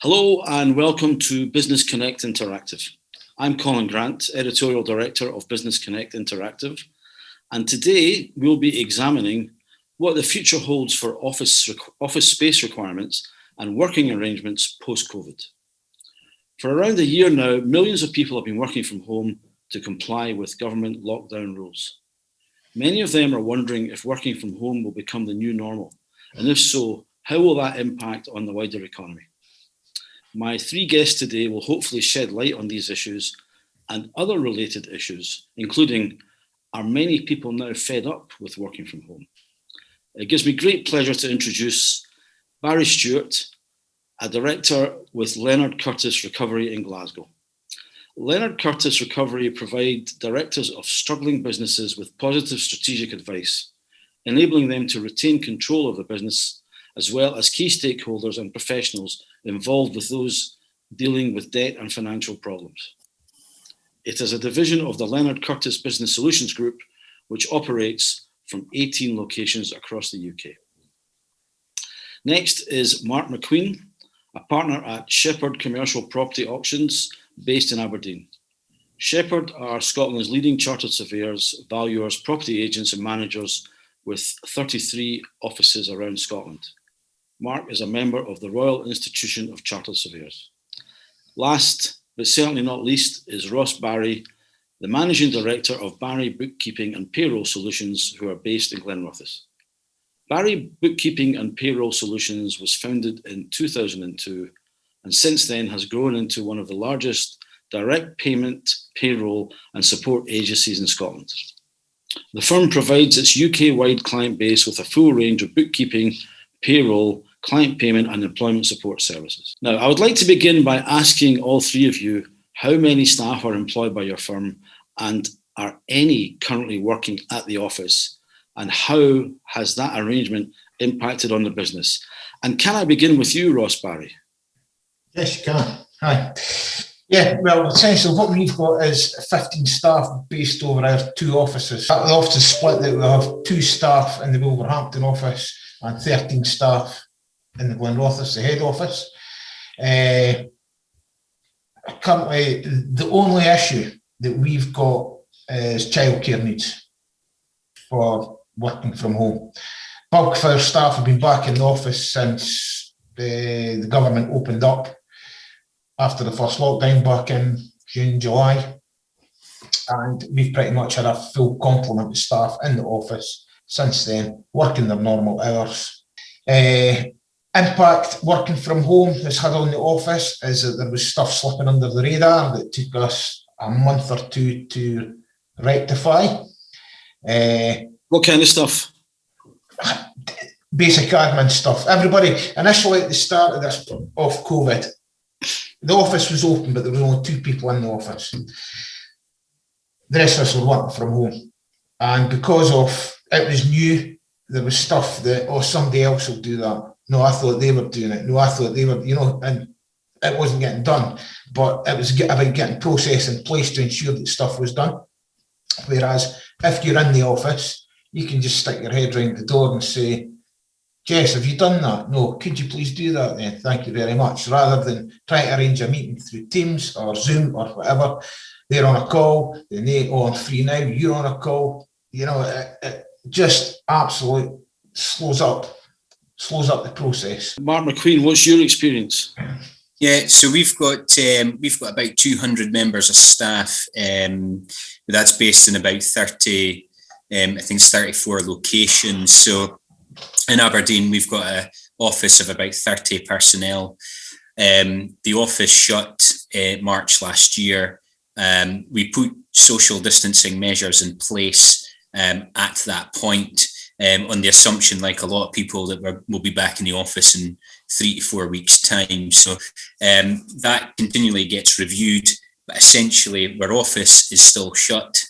Hello and welcome to Business Connect Interactive. I'm Colin Grant, Editorial Director of Business Connect Interactive, and today we'll be examining what the future holds for office space requirements and working arrangements post-COVID. For around a year now, millions of people have been working from home to comply with government lockdown rules. Many of them are wondering if working from home will become the new normal, and if so, how will that impact on the wider economy? My three guests today will hopefully shed light on these issues and other related issues, including, are many people now fed up with working from home? It gives me great pleasure to introduce Barrie Stewart, a director with Leonard Curtis Recovery in Glasgow. Leonard Curtis Recovery provide directors of struggling businesses with positive strategic advice, enabling them to retain control of the business, as well as key stakeholders and professionals involved with those dealing with debt and financial problems. It is a division of the Leonard Curtis Business Solutions Group, which operates from 18 locations across the UK. Next is Mark McQueen, a partner at Shepherd Commercial Property Auctions based in Aberdeen. Shepherd are Scotland's leading chartered surveyors, valuers, property agents and managers with 33 offices around Scotland. Mark is a member of the Royal Institution of Chartered Surveyors. Last, but certainly not least, is Ross Barrie, the Managing Director of Barrie Bookkeeping and Payroll Solutions, who are based in Glenrothes. Barrie Bookkeeping and Payroll Solutions was founded in 2002 and since then has grown into one of the largest direct payment, payroll and support agencies in Scotland. The firm provides its UK-wide client base with a full range of bookkeeping, payroll, client payment and employment support services. Now, I would like to begin by asking all three of you how many staff are employed by your firm and are any currently working at the office, and how has that arrangement impacted on the business? And can I begin with you, Ross Barrie? Yes, you can. Hi. Yeah, well, essentially what we've got is 15 staff based over our two offices. The office is split that we have 2 staff in the Wolverhampton office and 13 staff in the Glenrothes, the head office. Currently, the only issue that we've got is childcare needs for working from home. Bulk of our staff have been back in the office since the government opened up after the first lockdown back in June, July. And we've pretty much had a full complement of staff in the office since then, working their normal hours. Impact working from home has had on the office is that there was stuff slipping under the radar that took us a month or two to rectify. What kind of stuff? Basic admin stuff. Everybody, initially at the start of COVID, the office was open, but there was only 2 people in the office. The rest of us were working from home. And because of it was new, there was stuff that, oh, somebody else will do that. No, I thought they were doing it. No, I thought they were, and it wasn't getting done. But it was about getting process in place to ensure that stuff was done. Whereas if you're in the office, you can just stick your head round the door and say, Jess, have you done that? No, could you please do that then? Thank you very much. Rather than trying to arrange a meeting through Teams or Zoom or whatever, they're on a call, then I'm free now, you're on a call. It just absolutely slows up the process. Mark McQueen, what's your experience? Yeah, so we've got about 200 members of staff. That's based in about 30, I think it's 34 locations. So in Aberdeen, we've got an office of about 30 personnel. The office shut March last year. We put social distancing measures in place at that point, on the assumption, like a lot of people, that we'll be back in the office in 3 to 4 weeks' time. So that continually gets reviewed, but essentially our office is still shut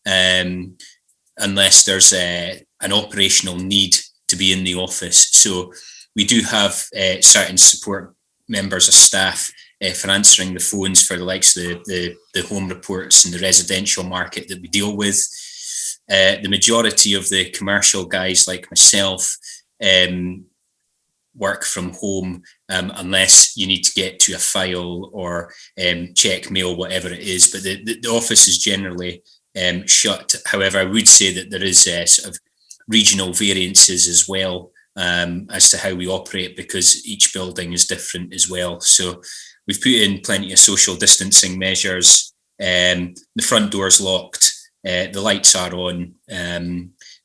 unless there's an operational need to be in the office. So we do have certain support members of staff for answering the phones for the likes of the home reports and the residential market that we deal with. The majority of the commercial guys like myself work from home unless you need to get to a file or check mail, whatever it is. But the office is generally shut. However, I would say that there is sort of regional variances as well as to how we operate, because each building is different as well. So we've put in plenty of social distancing measures. The front door's locked. The lights are on.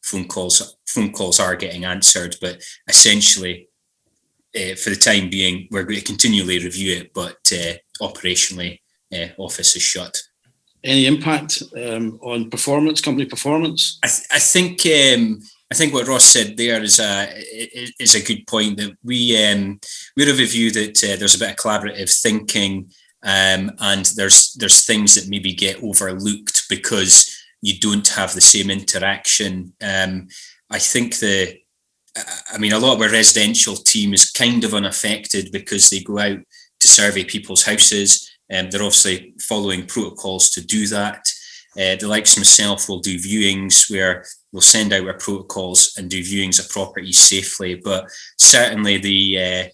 Phone calls are getting answered, but essentially, for the time being, we're going to continually review it. But operationally, office is shut. Any impact on performance, company performance? I think what Ross said there is a good point. That we're of a view that there's a bit of collaborative thinking, and there's things that maybe get overlooked because you don't have the same interaction. I think a lot of our residential team is kind of unaffected because they go out to survey people's houses. They're obviously following protocols to do that. The likes of myself will do viewings where we'll send out our protocols and do viewings of properties safely. But certainly the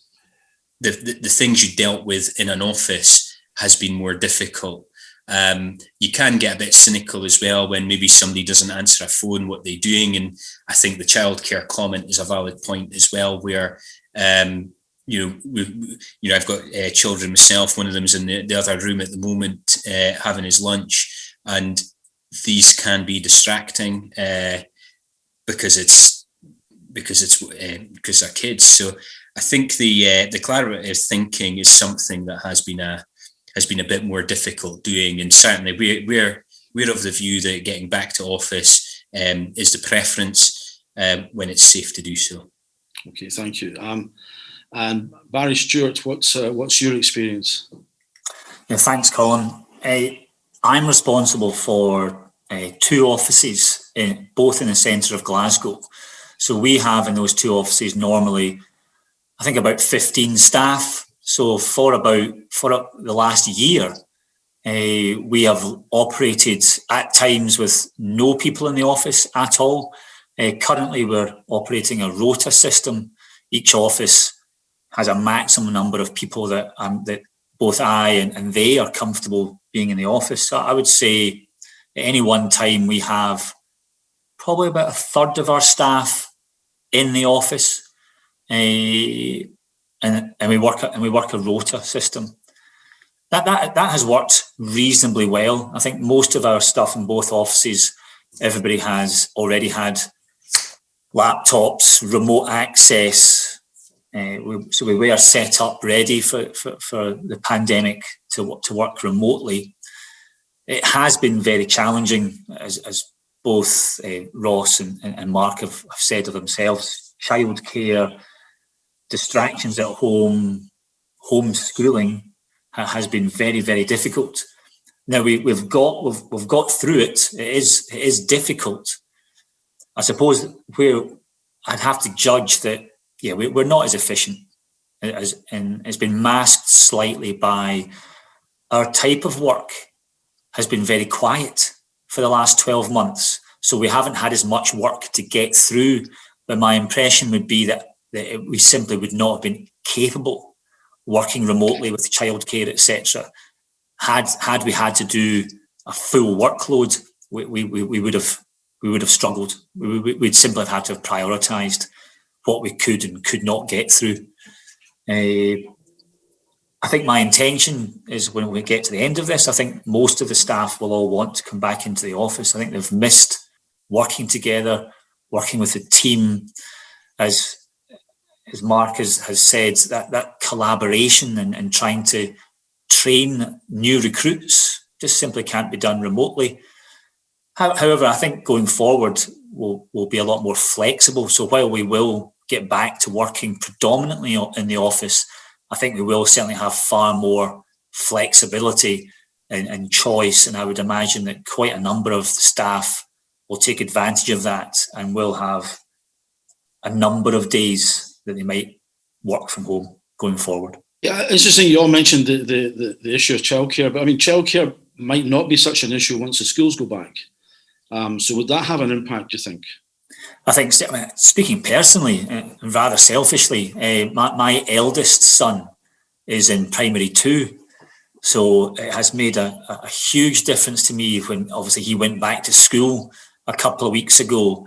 things you dealt with in an office has been more difficult. You can get a bit cynical as well when maybe somebody doesn't answer a phone, what they're doing. And I think the childcare comment is a valid point as well, where, I've got children myself. One of them's in the other room at the moment, having his lunch, and these can be distracting because they're kids. So I think the collaborative thinking is something that has been a bit more difficult doing, and certainly we're of the view that getting back to office is the preference when it's safe to do so. Okay, thank you. And Barrie, Stewart, what's your experience? Yeah, thanks, Colin. I'm responsible for 2 offices, both in the centre of Glasgow. So we have in those 2 offices normally, I think, about 15 staff. So for the last year, we have operated at times with no people in the office at all. Currently, we're operating a rota system. Each office has a maximum number of people that both I and they are comfortable being in the office. So I would say at any one time we have probably about a third of our staff in the office. And we work a rota system. That has worked reasonably well. I think most of our stuff in both offices, everybody has already had laptops, remote access. So we were set up ready for the pandemic to work remotely. It has been very challenging, as both Ross and Mark have said of themselves. Childcare, distractions at home, homeschooling has been very, very difficult. Now we've got through it. It is difficult. I suppose where I'd have to judge that, we're not as efficient, and it's been masked slightly by our type of work has been very quiet for the last 12 months. So we haven't had as much work to get through. But my impression would be that we simply would not have been capable working remotely with childcare, etc. Had we had to do a full workload, we would have struggled. We'd simply have had to have prioritised what we could and could not get through. I think my intention is when we get to the end of this, I think most of the staff will all want to come back into the office. I think they've missed working together, working with a team, as Mark has said, that collaboration and trying to train new recruits just simply can't be done remotely. However, I think going forward, we'll be a lot more flexible. So while we will get back to working predominantly in the office, I think we will certainly have far more flexibility and choice. And I would imagine that quite a number of staff will take advantage of that and will have a number of days that they might work from home going forward. Yeah, interesting. You all mentioned the issue of childcare, but I mean, childcare might not be such an issue once the schools go back. So would that have an impact, do you think? I think, speaking personally and rather selfishly, my eldest son is in primary 2. So it has made a huge difference to me when obviously he went back to school a couple of weeks ago.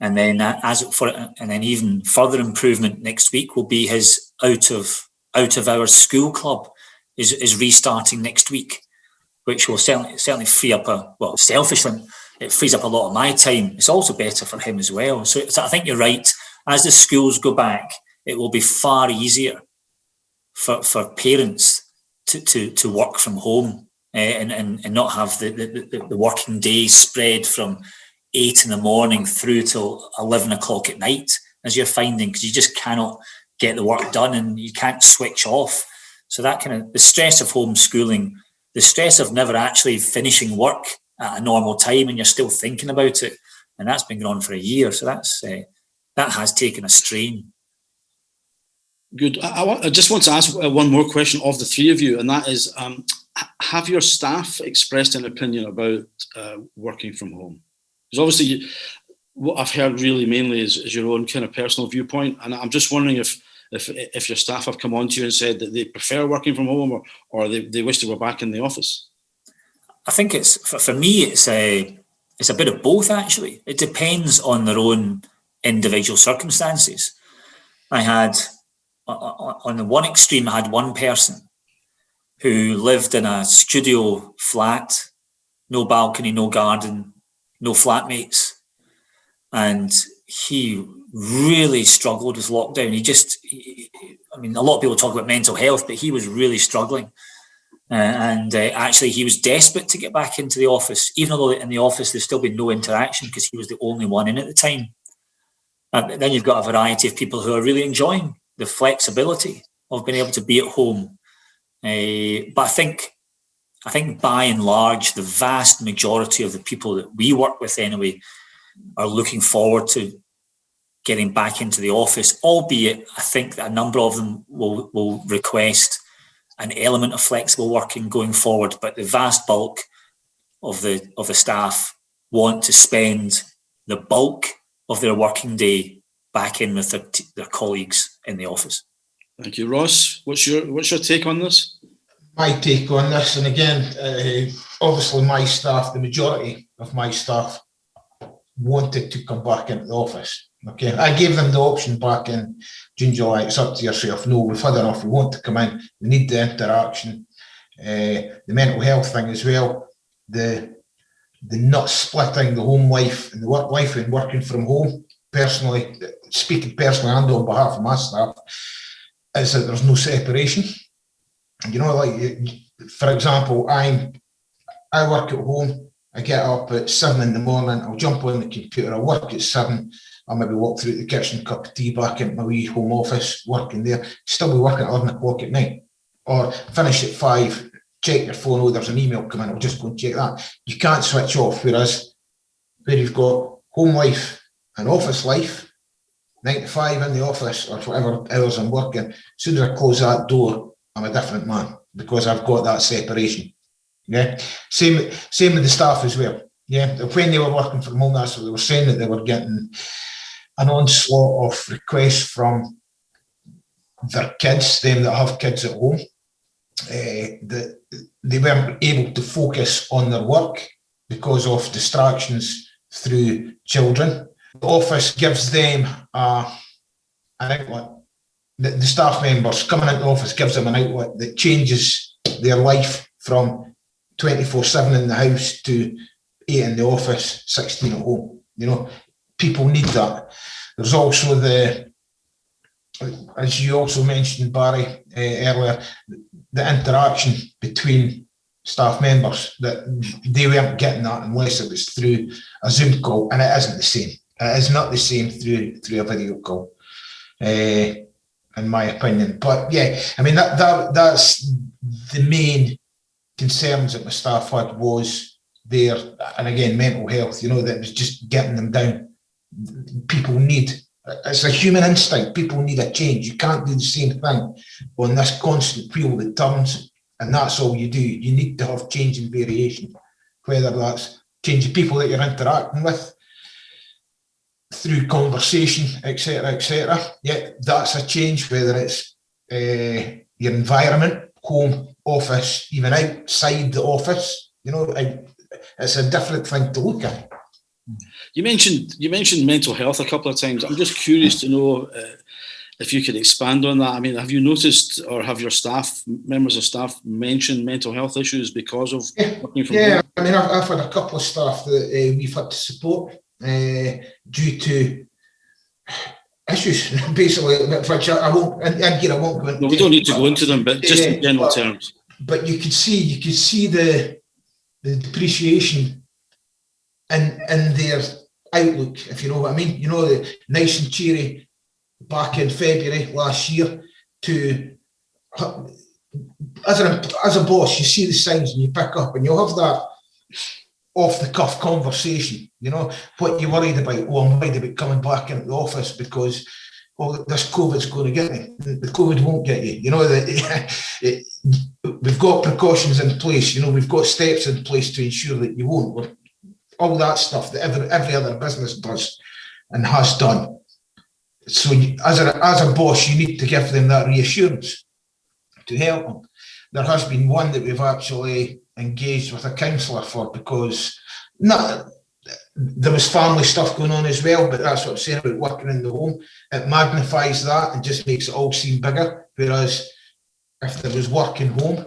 And then and then even further improvement next week will be his out of hours school club is restarting next week, which will certainly free up selfishly, it frees up a lot of my time. It's also better for him as well. So I think you're right. As the schools go back, it will be far easier for parents to work from home and not have the working day spread from 8 in the morning through till 11 o'clock at night, as you're finding, because you just cannot get the work done and you can't switch off. So that kind of the stress of homeschooling, the stress of never actually finishing work at a normal time and you're still thinking about it, and that's been going on for a year. So that has taken a strain. Good. I just want to ask one more question of the three of you, and that is, have your staff expressed an opinion about working from home? Because obviously, what I've heard really mainly is your own kind of personal viewpoint, and I'm just wondering if your staff have come on to you and said that they prefer working from home or they wish they were back in the office. I think it's for me, it's a bit of both actually. It depends on their own individual circumstances. I had on the one extreme, I had one person who lived in a studio flat, no balcony, no garden, no flatmates. And he really struggled with lockdown. A lot of people talk about mental health, but he was really struggling. Actually, he was desperate to get back into the office, even though in the office there's still been no interaction because he was the only one in at the time. Then you've got a variety of people who are really enjoying the flexibility of being able to be at home. But I think by and large, the vast majority of the people that we work with anyway are looking forward to getting back into the office, albeit I think that a number of them will request an element of flexible working going forward. But the vast bulk of the staff want to spend the bulk of their working day back in with their colleagues in the office. Thank you, Ross. What's your take on this? My take on this, and again, obviously my staff, the majority of my staff wanted to come back into the office. Okay, I gave them the option back in June, July. It's up to yourself. No, we've had enough. We want to come in. We need the interaction, the mental health thing as well. The not splitting the home life and the work life and working from home. Personally, speaking personally and on behalf of my staff, is that there's no separation. You know, like for example, I work at home. I get up at 7 in the morning. I'll jump on the computer. I'll work at 7. I'll maybe walk through the kitchen, cup of tea, back into my wee home office, working there. Still be working at 11 o'clock at night, or finish at 5. Check your phone. Oh, there's an email coming. I'll just go and check that. You can't switch off. Whereas where you've got home life and office life, 9 to 5 in the office or whatever hours I'm working, as soon as I close that door, I'm a different man because I've got that separation. Yeah, same with the staff as well. Yeah, when they were working from home, that's what they were saying, that they were getting an onslaught of requests from their kids, them that have kids at home, that they weren't able to focus on their work because of distractions through children. The office gives them an outlet. The staff members coming into the office gives them an outlet that changes their life from 24/7 in the house to 8 in the office, 16 at home. You know, people need that. There's also as you also mentioned, Barrie, earlier, the interaction between staff members, that they weren't getting that unless it was through a Zoom call, and it isn't the same. It is not the same through a video call, in my opinion. But yeah, I mean that's the main concerns that my staff had was their, and again, mental health, you know, that was just getting them down. People need, it's a human instinct, people need a change. You can't do the same thing on this constant wheel that turns, and that's all you do. You need to have change and variation, whether that's changing people that you're interacting with, through conversation, etc., etc. Yeah, that's a change, whether it's your environment, home, office, even outside the office. It's a different thing to look at. You mentioned mental health a couple of times. I'm just curious to know if you could expand on that. I mean, have you noticed, or have your members of staff mentioned mental health issues because of working from home? I mean, I've had a couple of staff that we've had to support due to issues, basically, which I won't. And again, I won't go into. No, we don't need to go into them, but just in general terms. But you could see the depreciation in their outlook, if you know what I mean. The nice and cheery back in February last year to as a boss, you see the signs and you pick up, and you'll have that off the cuff conversation. What you're worried about. I'm worried about coming back into the office because this COVID's going to get me. The COVID won't get you. We've got precautions in place. We've got steps in place to ensure that you won't. All that stuff that every other business does and has done. So as a boss, you need to give them that reassurance to help them. There has been one that we've actually engaged with a counsellor for, because there was family stuff going on as well, but that's what I'm saying about working in the home. It magnifies that and just makes it all seem bigger. Whereas if there was working home,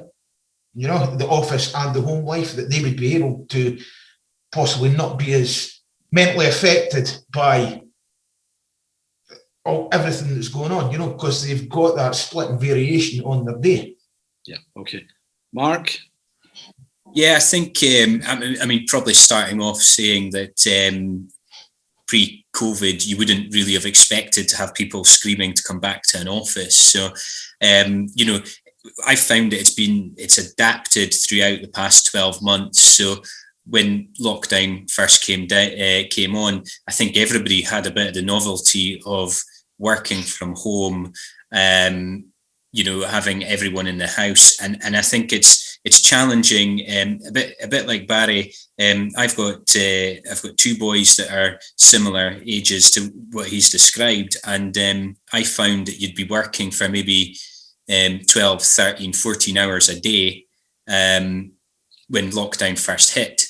the office and the home life, that they would be able to possibly not be as mentally affected by everything that's going on, because they've got that split and variation on their day. Yeah, okay. Mark? Yeah, I think, I mean, probably starting off saying that pre-COVID, you wouldn't really have expected to have people screaming to come back to an office. So, I found it's adapted throughout the past 12 months. So when lockdown first came on, I think everybody had a bit of the novelty of working from home, having everyone in the house, and I think it's challenging. A bit like Barrie. I've got 2 boys that are similar ages to what he's described, and I found that you'd be working for maybe 12, 13, 14 hours a day when lockdown first hit.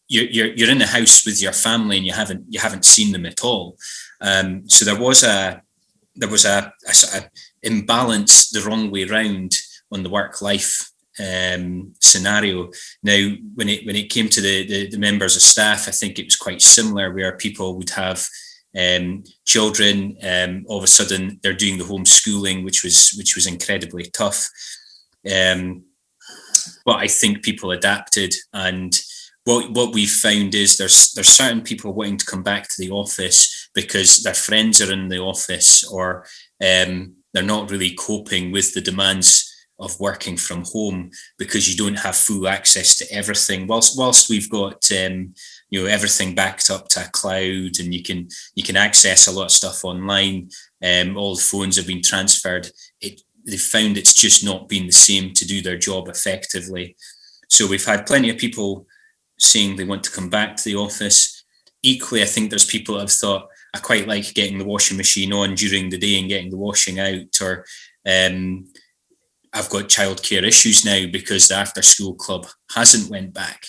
You're in the house with your family and you haven't seen them at all. So there was a sort of imbalance the wrong way round on the work-life scenario. Now, when it came to the members of staff, I think it was quite similar, where people would have children. All of a sudden, they're doing the homeschooling, which was incredibly tough. But I think people adapted, and what we've found is there's certain people wanting to come back to the office because their friends are in the office, or they're not really coping with the demands of working from home because you don't have full access to everything. Whilst we've got everything backed up to a cloud, and you can access a lot of stuff online. All the phones have been transferred. They found it's just not been the same to do their job effectively. So we've had plenty of people saying they want to come back to the office. Equally, I think there's people that have thought, I quite like getting the washing machine on during the day and getting the washing out, or I've got childcare issues now because the after school club hasn't went back.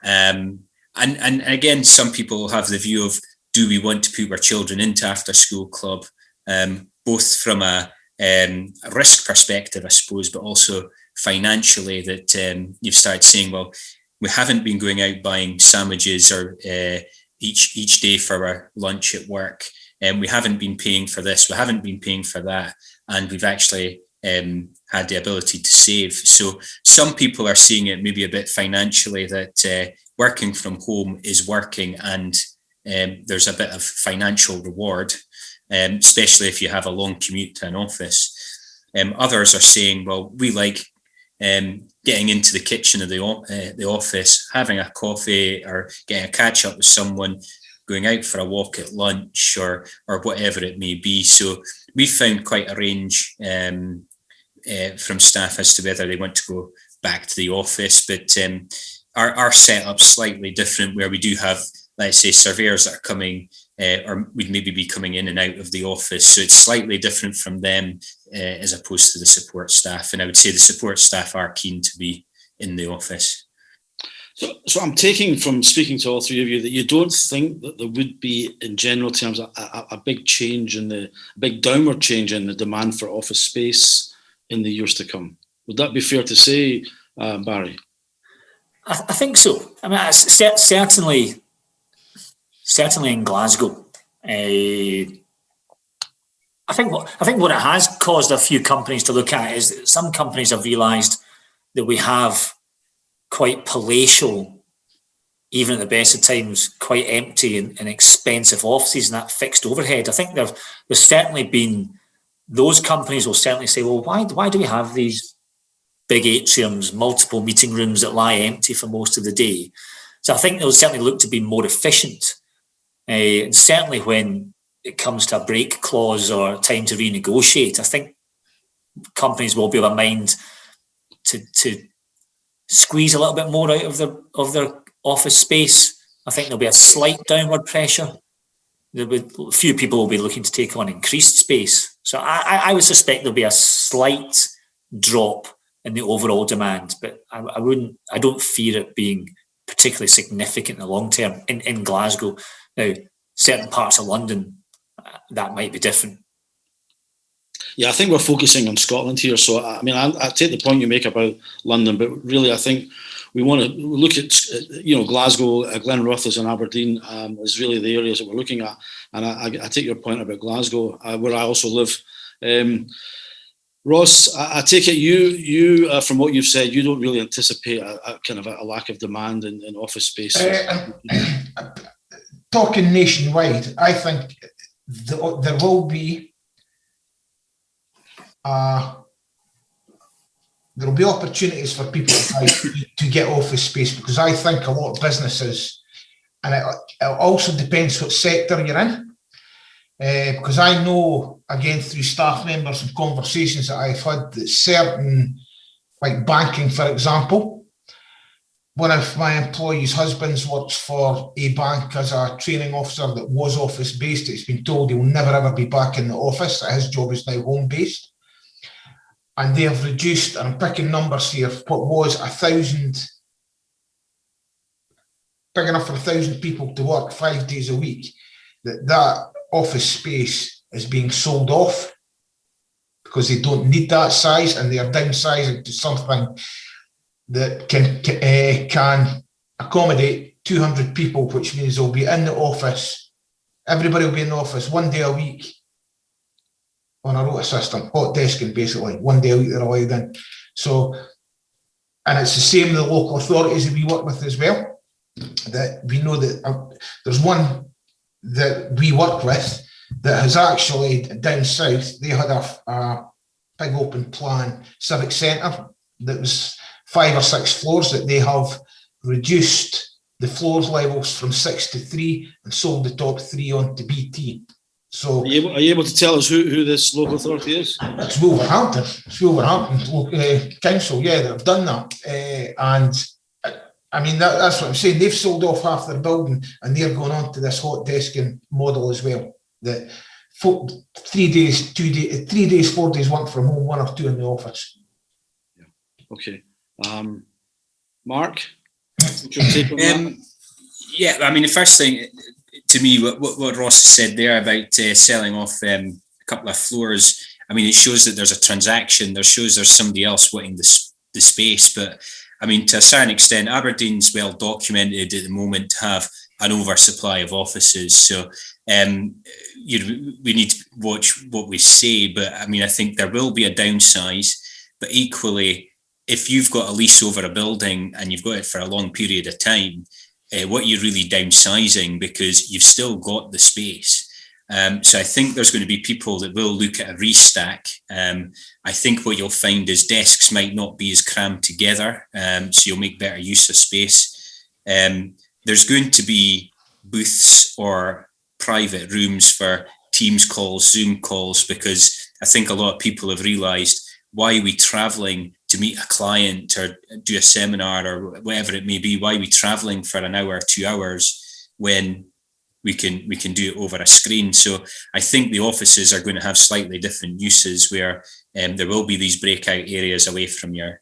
And again, some people have the view of, do we want to put our children into after school club, both from a risk perspective, I suppose, but also financially, that you've started saying, well, we haven't been going out buying sandwiches or each day for our lunch at work, and we haven't been paying for this, we haven't been paying for that, and we've actually had the ability to save. So some people are seeing it maybe a bit financially, that working from home is working, and there's a bit of financial reward, especially if you have a long commute to an office. Others are saying, well, we like getting into the kitchen of the office, having a coffee or getting a catch up with someone, going out for a walk at lunch, or whatever it may be. So we found quite a range from staff as to whether they want to go back to the office. But our setup's slightly different, where we do have, let's say, surveyors that are coming or we'd maybe be coming in and out of the office. So it's slightly different from them as opposed to the support staff. And I would say the support staff are keen to be in the office. So I'm taking from speaking to all three of you that you don't think that there would be, in general terms, a big change big downward change in the demand for office space in the years to come. Would that be fair to say, Barrie? I think so. I mean, certainly in Glasgow. I think what it has caused a few companies to look at is that some companies have realised that we have quite palatial, even at the best of times, quite empty and expensive offices and that fixed overhead. I think there's certainly been, those companies will certainly say, well, why do we have these big atriums, multiple meeting rooms that lie empty for most of the day? So I think they'll certainly look to be more efficient. And certainly when it comes to a break clause or time to renegotiate, I think companies will be of a mind to squeeze a little bit more out of their office space. I think there'll be a slight downward pressure. A few people will be looking to take on increased space. So I would suspect there'll be a slight drop in the overall demand, but I don't fear it being particularly significant in the long term in Glasgow. Now, certain parts of London, that might be different. Yeah, I think we're focusing on Scotland here. So, I mean, I take the point you make about London, but really I think we want to look at, Glasgow, Glenrothes and Aberdeen is really the areas that we're looking at. And I take your point about Glasgow, where I also live. Ross, I take it you from what you've said, you don't really anticipate a kind of a lack of demand in office space. Talking nationwide, I think there will be there will be opportunities for people to get office space, because I think a lot of businesses, and it also depends what sector you're in, because I know, again, through staff members and conversations that I've had, that certain, like banking, for example, one of my employees' husbands works for a bank as a training officer that was office based. It's been told he'll never ever be back in the office. His job is now home based. And they have reduced, and I'm picking numbers here, what was 1,000, big enough for 1,000 people to work 5 days a week, that office space is being sold off because they don't need that size, and they are downsizing to something that can accommodate 200 people, which means they'll be in the office. Everybody will be in the office 1 day a week on a rota system, hot desking, basically 1 day a week they're allowed in. So, and it's the same with the local authorities that we work with as well. That we know that there's one that we work with that has actually, down south, they had a big open plan civic centre that was 5 or 6 floors, that they have reduced the floors levels from 6 to 3 and sold the top 3 on to BT. So, are you able to tell us who this local authority is? It's Wolverhampton. It's Wolverhampton Council, yeah, that have done that. And I mean, that's what I'm saying. They've sold off half their building and they're going on to this hot desking model as well. That 3 days, 2 days, 3 days, 4 days work from home, 1 or 2 in the office. Yeah. Okay. Mark, what's your take on that? Yeah, I mean, the first thing, to me, what Ross has said there about selling off a couple of floors, I mean, it shows that there's a transaction. There shows there's somebody else wanting the space. But I mean, to a certain extent, Aberdeen's well documented at the moment to have an oversupply of offices. So we need to watch what we say. But I mean, I think there will be a downsize. But equally, if you've got a lease over a building and you've got it for a long period of time, what you're really downsizing, because you've still got the space. So I think there's going to be people that will look at a restack. I think what you'll find is desks might not be as crammed together, so you'll make better use of space. There's going to be booths or private rooms for Teams calls, Zoom calls, because I think a lot of people have realised, why are we travelling to meet a client or do a seminar or whatever it may be? Why are we travelling for an hour, 2 hours, when we can do it over a screen. So I think the offices are going to have slightly different uses, where there will be these breakout areas away from your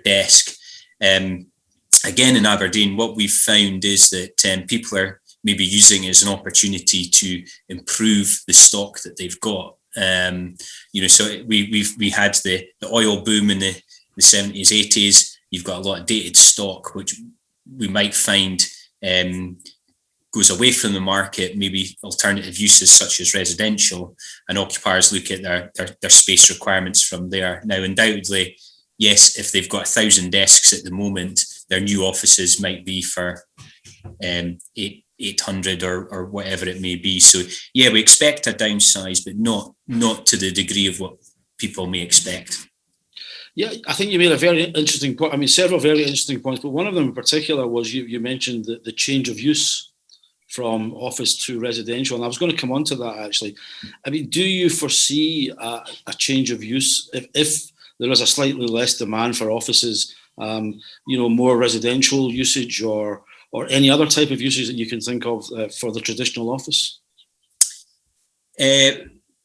desk. Again, in Aberdeen, what we've found is that people are maybe using it as an opportunity to improve the stock that they've got. So we had the oil boom in the 70s, 80s. You've got a lot of dated stock, which we might find goes away from the market, maybe alternative uses such as residential, and occupiers look at their space requirements from there. Now, undoubtedly, yes, if they've got 1,000 desks at the moment, their new offices might be for 800 or whatever it may be. So yeah, we expect a downsize, but not to the degree of what people may expect. Yeah, I think you made a very interesting point. I mean, several very interesting points, but one of them in particular was you mentioned the change of use from office to residential. And I was going to come on to that, actually. I mean, do you foresee a change of use if there is a slightly less demand for offices, more residential usage or any other type of usage that you can think of for the traditional office?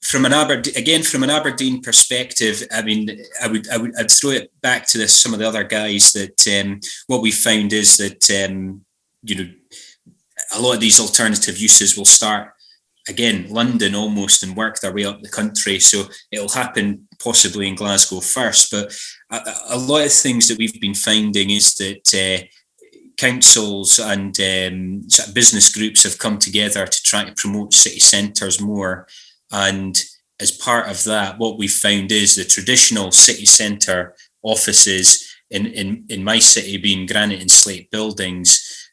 From an Aberdeen perspective, I mean, I'd throw it back to some of the other guys that what we found is that a lot of these alternative uses will start again London almost and work their way up the country. So it'll happen possibly in Glasgow first, but a lot of things that we've been finding is that councils and sort of business groups have come together to try to promote city centres more. And as part of that, what we've found is the traditional city centre offices in my city being granite and slate buildings,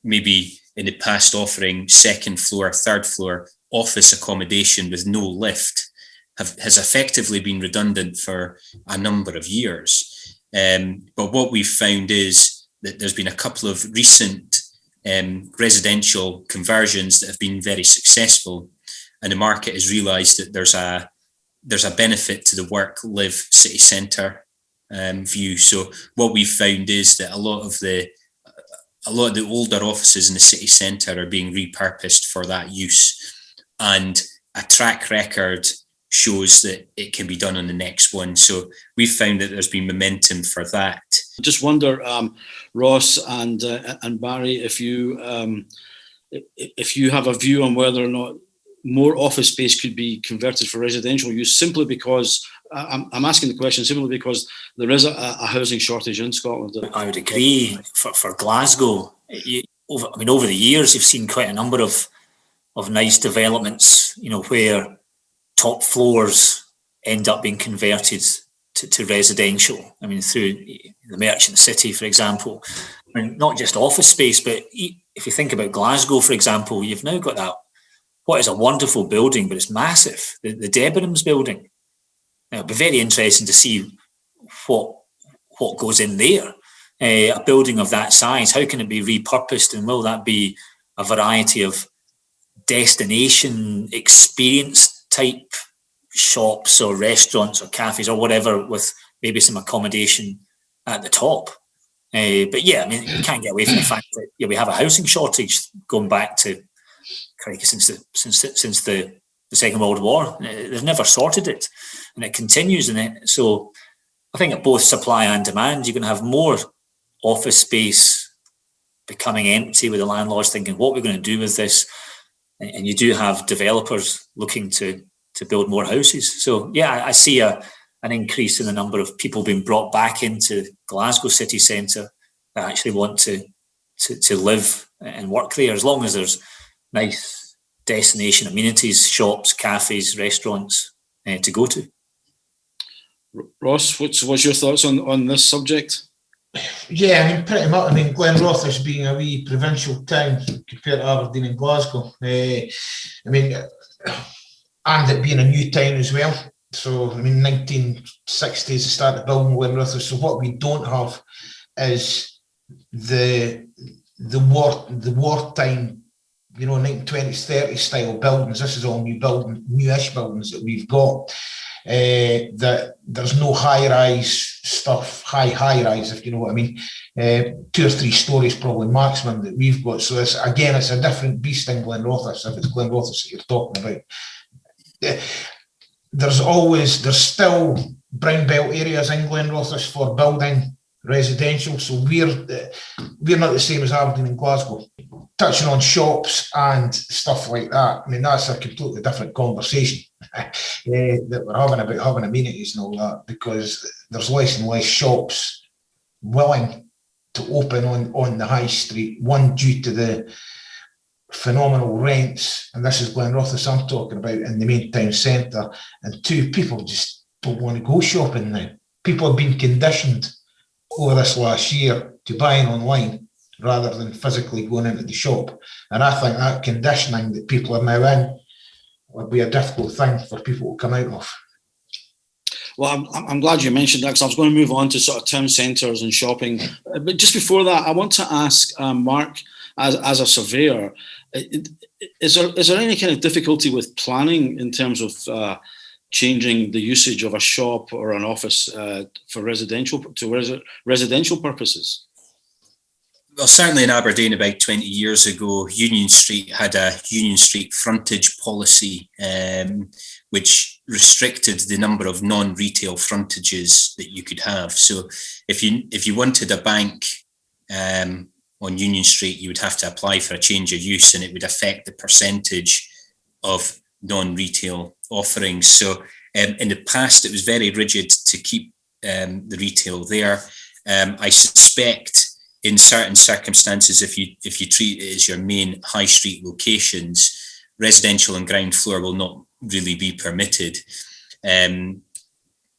maybe in the past offering second floor, third floor office accommodation with no lift, has effectively been redundant for a number of years. But what we've found is that there's been a couple of recent residential conversions that have been very successful, and the market has realised that there's a benefit to the work-live city centre view. So what we've found is that a lot of the older offices in the city centre are being repurposed for that use, and a track record shows that it can be done on the next one. So we've found that there's been momentum for that. I just wonder, Ross and Barrie, if you have a view on whether or not more office space could be converted for residential use, simply because I'm asking the question simply because there is a housing shortage in Scotland. I would agree. For Glasgow, over the years, you've seen quite a number of nice developments, where top floors end up being converted to residential. I mean, through the Merchant City, for example. I mean, not just office space, but if you think about Glasgow, for example, you've now got that, what is a wonderful building, but it's massive, the Debenhams building. Now, it'll be very interesting to see what goes in there. A building of that size, how can it be repurposed, and will that be a variety of destination experience type shops or restaurants or cafes or whatever, with maybe some accommodation at the top? But yeah, I mean, you can't get away from the fact that we have a housing shortage going back to since the Second World War. They've never sorted it, and it continues. So I think at both supply and demand, you're going to have more office space becoming empty, with the landlords thinking, what we're going to do with this? And you do have developers looking to build more houses. So yeah, I see an increase in the number of people being brought back into Glasgow city centre that actually want to live and work there, as long as there's nice destination amenities, shops, cafes, restaurants to go to. Ross, what's your thoughts on this subject? Yeah, I mean, pretty much. I mean, Glenrothes being a wee provincial town compared to Aberdeen and Glasgow. I mean, and it being a new town as well. So, I mean, 1960s they started building Glenrothes. So what we don't have is the wartime, 1920s, 30s style buildings. This is all newish buildings that we've got. that there's no high-rise stuff, high-rise, if you know what I mean. 2 or 3 stories probably maximum that we've got. So it's a different beast in Glenrothes, if it's Glenrothes that you're talking about. There's still brown belt areas in Glenrothes for building residential, so we're not the same as Aberdeen and Glasgow. Touching on shops and stuff like that, I mean, that's a completely different conversation that we're having about having amenities and all that, because there's less and less shops willing to open on the high street, one, due to the phenomenal rents, and this is Glenrothes I'm talking about, in the main town centre, and 2, people just don't want to go shopping now. People have been conditioned over this last year to buying online rather than physically going into the shop, and I think that conditioning that people are now in would be a difficult thing for people to come out of. Well, I'm glad you mentioned that, because I was going to move on to sort of town centres and shopping. But just before that, I want to ask Mark, as a surveyor, is there any kind of difficulty with planning in terms of changing the usage of a shop or an office for residential purposes? Well, certainly in Aberdeen about 20 years ago, Union Street had a Union Street frontage policy, which restricted the number of non-retail frontages that you could have. So if you wanted a bank on Union Street, you would have to apply for a change of use, and it would affect the percentage of non-retail offerings. So in the past, it was very rigid to keep the retail there. I suspect in certain circumstances, if you treat it as your main high street locations, residential and ground floor will not really be permitted.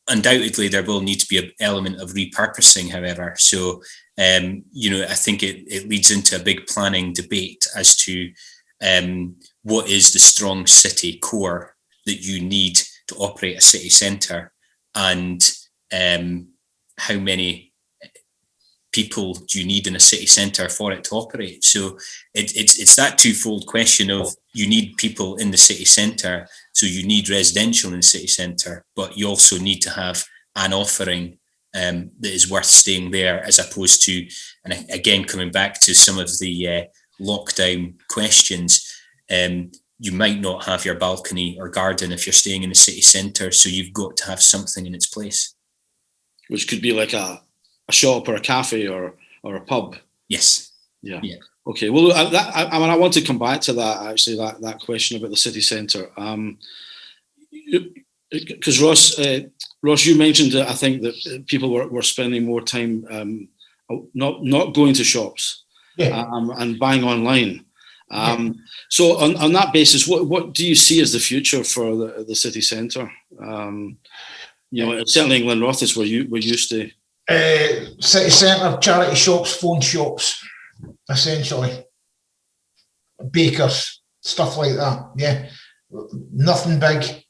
Undoubtedly, there will need to be an element of repurposing, however. So, I think it leads into a big planning debate as to what is the strong city core that you need to operate a city centre, and how many people do you need in a city centre for it to operate. So it's that twofold question of, you need people in the city centre, so you need residential in the city centre, but you also need to have an offering that is worth staying there, as opposed to, and again, coming back to some of the lockdown questions, you might not have your balcony or garden if you're staying in the city centre, so you've got to have something in its place. Which could be like a shop or a cafe or a pub. Yes. Yeah. Okay. Well, I want to come back to that, actually, that question about the city centre. Because Ross, you mentioned that I think that people were spending more time not going to shops, and buying online. So on that basis, what do you see as the future for the city centre? Certainly in Glenrothes, where we're used to. City centre, charity shops, phone shops, essentially. Bakers, stuff like that. Yeah. Nothing big.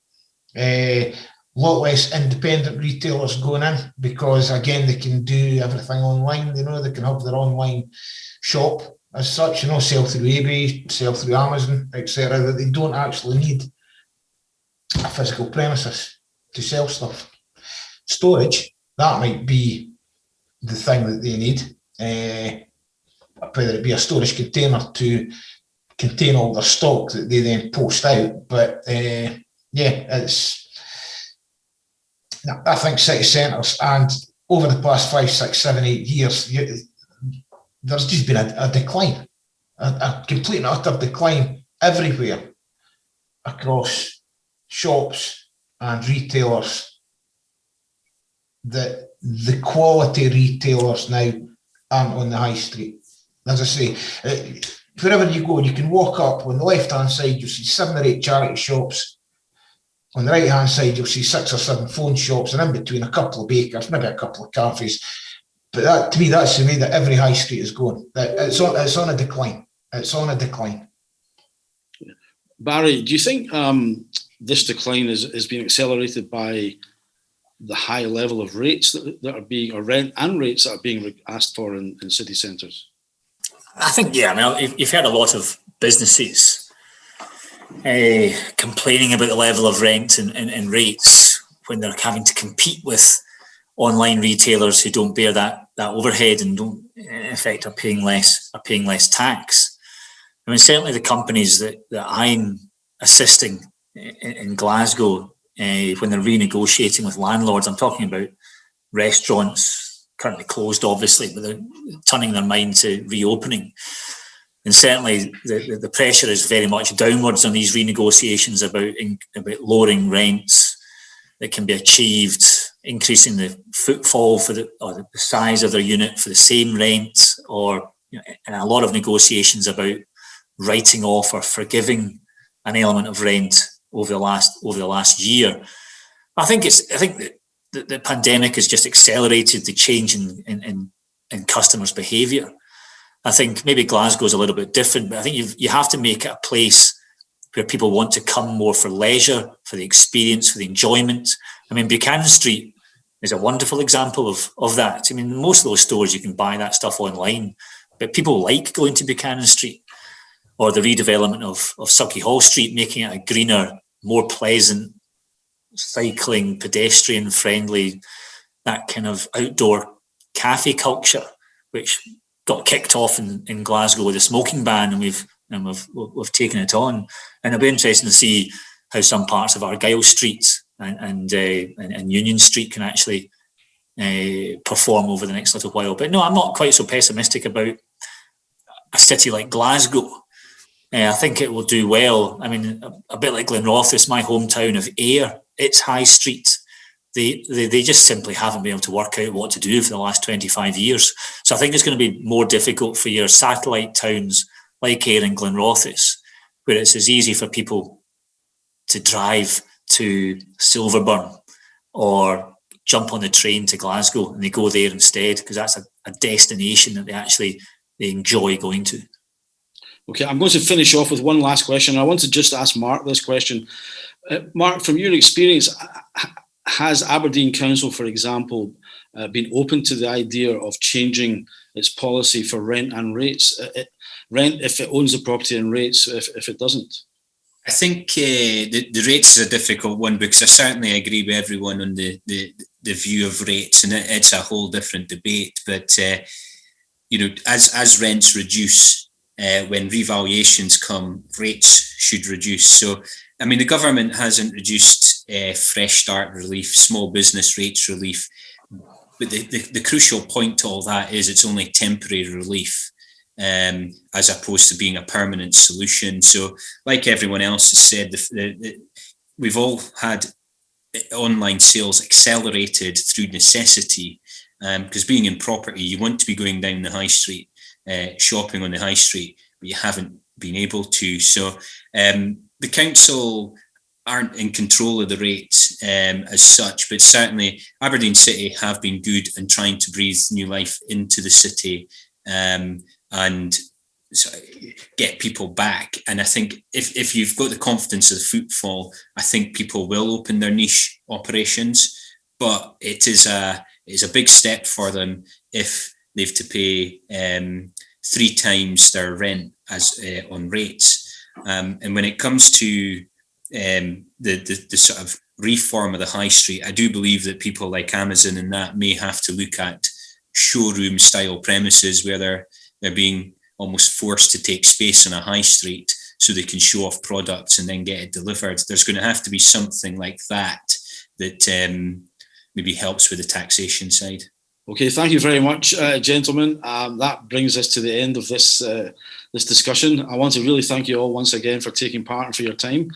Lot less independent retailers going in, because again, they can do everything online. They can have their online shop as such, sell through eBay, sell through Amazon, etc. That they don't actually need a physical premises to sell stuff. Storage, that might be the thing that they need, whether it be a storage container to contain all their stock that they then post out. But I think city centres, and over the past 5, 6, 7, 8 years, there's just been a decline, a complete and utter decline everywhere across shops and retailers. That the quality retailers now aren't on the high street. As I say, wherever you go, you can walk up. On the left-hand side, you'll see 7 or 8 charity shops. On the right-hand side, you'll see 6 or 7 phone shops, and in between a couple of bakers, maybe a couple of cafes. But that, to me, that's the way that every high street is going. It's on a decline. It's on a decline. Barrie, do you think this decline is being accelerated by the high level of rates that are being, or rent and rates that are being asked for in city centres? I think, you've heard a lot of businesses complaining about the level of rent and rates, when they're having to compete with online retailers who don't bear that overhead and don't, in effect, are paying less tax. I mean, certainly the companies that I'm assisting in Glasgow when they're renegotiating with landlords, I'm talking about restaurants currently closed, obviously, but they're turning their mind to reopening. And certainly the pressure is very much downwards on these renegotiations about lowering rents that can be achieved, increasing the footfall for the size of their unit for the same rent, or and a lot of negotiations about writing off or forgiving an element of rent over the last year. I think the pandemic has just accelerated the change in customers' behaviour. I think maybe Glasgow's a little bit different, but I think you have to make it a place where people want to come more for leisure, for the experience, for the enjoyment. I mean, Buchanan Street is a wonderful example of that. I mean, most of those stores, you can buy that stuff online, but people like going to Buchanan Street, or the redevelopment of Sucky Hall Street, making it a greener, more pleasant, cycling, pedestrian-friendly, that kind of outdoor cafe culture, which got kicked off in Glasgow with a smoking ban, and we've taken it on. And it'll be interesting to see how some parts of Argyle Street and Union Street can actually perform over the next little while. But no, I'm not quite so pessimistic about a city like Glasgow. I think it will do well. I mean, a bit like Glenrothes, my hometown of Ayr, its high street, they just simply haven't been able to work out what to do for the last 25 years. So I think it's going to be more difficult for your satellite towns like Ayr and Glenrothes, where it's as easy for people to drive to Silverburn or jump on the train to Glasgow, and they go there instead because that's a destination that they enjoy going to. Okay, I'm going to finish off with one last question. I want to just ask Mark this question. Mark, from your experience, has Aberdeen Council, for example, been open to the idea of changing its policy for rent and rates? Rent if it owns the property, and rates if it doesn't? I think the rates is a difficult one, because I certainly agree with everyone on the view of rates, and it's a whole different debate. But as rents reduce, when revaluations come, rates should reduce. So, I mean, the government has introduced Fresh Start relief, small business rates relief, but the crucial point to all that is it's only temporary relief, as opposed to being a permanent solution. So, like everyone else has said, we've all had online sales accelerated through necessity, because being in property, you want to be going down the high street, shopping on the high street, but you haven't been able to. So the council aren't in control of the rates as such, but certainly Aberdeen City have been good in trying to breathe new life into the city and get people back. And I think if you've got the confidence of the footfall, I think people will open their niche operations, but it is a big step for them if they've to pay 3 times their rent as on rates. And when it comes to the sort of reform of the high street, I do believe that people like Amazon and that may have to look at showroom style premises where they're being almost forced to take space on a high street so they can show off products and then get it delivered. There's going to have to be something like that maybe helps with the taxation side. Okay, thank you very much, gentlemen. That brings us to the end of this discussion. I want to really thank you all once again for taking part and for your time.